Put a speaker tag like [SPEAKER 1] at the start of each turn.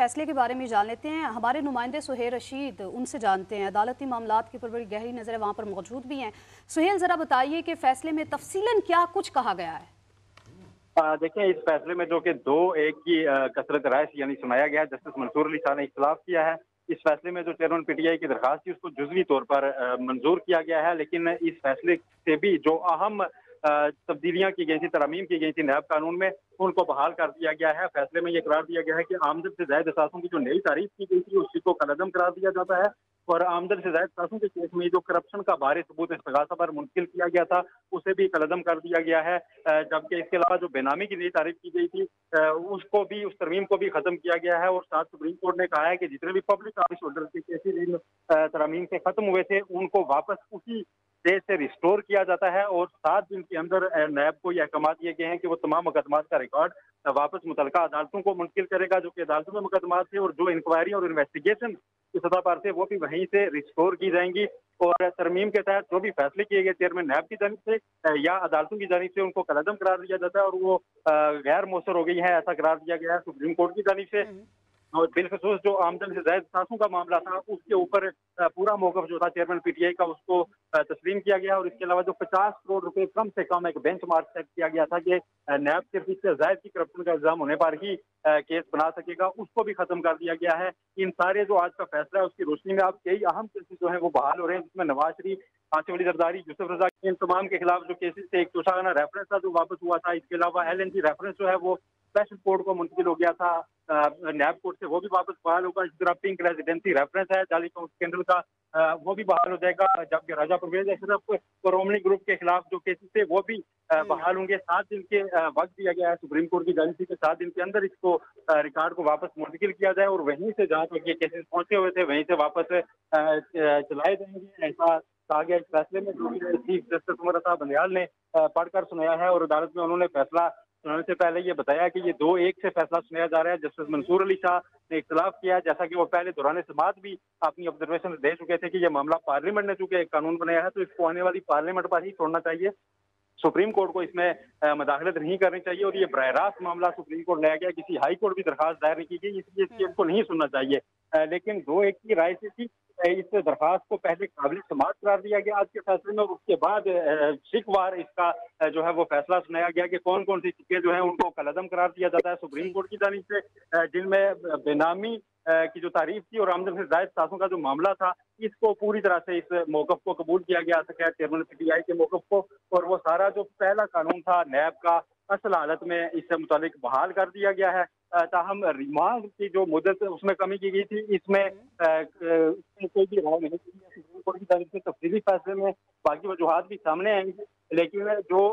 [SPEAKER 1] फैसले के बारे में जान लेते हैं। हमारे नुमाइंदे सुहेल रशीद उनसे जानते हैं। अदालती मामलात के ऊपर बड़ी गहरी नजरें वहां पर मौजूद भी हैं। सुहेल, जरा बताइए कि फैसले में तफसीलन क्या कुछ कहा गया है।
[SPEAKER 2] देखिए, इस फैसले में जो कि 2-1 की कसरत राय से यानी सुनाया गया है। जस्टिस मंसूर अली शाह ने इख्तिलाफ किया है। इस फैसले में जो चेयरमैन पीटीआई की दरखास्त थी उसको जुजवी तौर पर मंजूर किया गया है, लेकिन इस फैसले से भी जो अहम तब्दीलियां की गई थी, तरमीम की गई थी नैब कानून में, उनको बहाल कर दिया गया है। फैसले में यह करार दिया गया है कि आमदन से जायद असासों की जो नई तारीफ की गई थी उसी को कलअदम करार दिया जाता है, और आमदन से जायद असासों के केस में जो करप्शन का भारी सबूत इस्तगासा पर मुंतकिल किया गया था उसे भी कलअदम कर दिया गया है। जबकि इसके अलावा जो बेनामी की नई तारीफ की गई थी उसको भी, उस तरमीम को भी खत्म किया गया है। और साथ सुप्रीम कोर्ट ने कहा है कि जितने भी पब्लिक ऑफिस होल्डर के केसेज इन तरमीम से खत्म हुए थे उनको वापस उसी देश से रिस्टोर किया जाता है, और 7 दिन के अंदर नैब को ये अहकाम दिए गए हैं कि वो तमाम मुकदमात का रिकॉर्ड वापस मुतलका अदालतों को मुंतकिल करेगा, जो कि अदालतों में मुकदमात थे, और जो इंक्वायरी और इन्वेस्टिगेशन की सतह पर थे वो भी वहीं से रिस्टोर की जाएंगी। और तरमीम के तहत जो भी फैसले किए गए चेयरमैन नैब की जानिब से या अदालतों की जानिब से उनको कलअदम करार दिया जाता है, और वो गैर मौसर हो गई है, ऐसा करार दिया गया है सुप्रीम कोर्ट की जानिब से। और बिलखसूस जो आमदन से जायद सासों का मामला था उसके ऊपर पूरा मौकफ जो था चेयरमैन पीटीआई का उसको तस्लीम किया गया। और इसके अलावा जो 50 करोड़ रुपए कम से कम एक बेंच मार्क सेट किया गया था कि नैब सिर्फ इससे जायद की करप्शन का इल्जाम होने पर ही केस बना सकेगा, उसको भी खत्म कर दिया गया है। इन सारे जो आज का फैसला है उसकी रोशनी में आप कई अहम केसेस जो है वो बहाल हो रहे हैं, जिसमें नवाज शरीफ, आसिफ अली जरदारी, यूसुफ रजा, इन तमाम के खिलाफ जो केसेस थे, एक तोशाखाना रेफरेंस था जो वापस हुआ था। इसके अलावा LNG रेफरेंस जो है वो स्पेशल कोर्ट को मुंतकिल हो गया था नैब कोर्ट से, वो भी वापस बहाल होगा। इसी तरह पिंक रेजिडेंसी रेफरेंस है जाली स्कैंडल का, वो भी बहाल हो जाएगा। जबकि राजा परवेज अशरफ और ओमनी ग्रुप के खिलाफ जो केसेस थे वो भी बहाल होंगे। 7 दिन के वक्त दिया गया है सुप्रीम कोर्ट की जानिब से कि 7 दिन के अंदर इसको रिकॉर्ड को वापस मुंतकिल किया जाए, और वहीं से जहाँ तक ये केसेस पहुंचे हुए थे वहीं से वापस चलाए जाएंगे, ऐसा कहा गया इस फैसले में, जो चीफ जस्टिस उमर अता बंदयाल ने पढ़कर सुनाया है। और अदालत में उन्होंने फैसला सुनाने से पहले ये बताया कि ये 2-1 से फैसला सुनाया जा रहा है। जस्टिस मंसूर अली शाह ने इख्तिलाफ किया, जैसा कि वो पहले दौरान समाअत भी अपनी ऑब्जर्वेशन दे चुके थे कि ये मामला पार्लियामेंट ने चूंकि एक कानून बनाया है तो इसको आने वाली पार्लियामेंट पर ही छोड़ना चाहिए, सुप्रीम कोर्ट को इसमें मदाखलत नहीं करनी चाहिए। और ये बरह रास्त मामला सुप्रीम कोर्ट लाया गया, किसी हाई कोर्ट भी दरखास्त दायर नहीं की गई, इसलिए इस केस को नहीं सुनना चाहिए। लेकिन 2-1 की राय से थी इस दरखास्त को पहले काबिल समाअत करार दिया गया आज के फैसले में, और उसके बाद शिकवार इसका जो है वो फैसला सुनाया गया कि कौन कौन सी चीजें जो है उनको कलअदम करार दिया जाता है सुप्रीम कोर्ट की जानिब से, जिनमें बेनामी की जो तारीफ थी और आमदन से जायद सासों का जो मामला था इसको पूरी तरह से इस मौकफ को कबूल किया गया था चेयरमैन पीटीआई के मौकफ को, और वो सारा जो पहला कानून था नैब का असल हालत में इससे मुतालिक बहाल कर दिया गया है। ताहम रिमांड की जो मुद्दत उसमें कमी की गई थी, इसमें कोई भी राय नहीं दी है सुप्रीम कोर्ट की तरफ से। तफसीली फैसले में बाकी वजूहात भी सामने आएंगे, लेकिन जो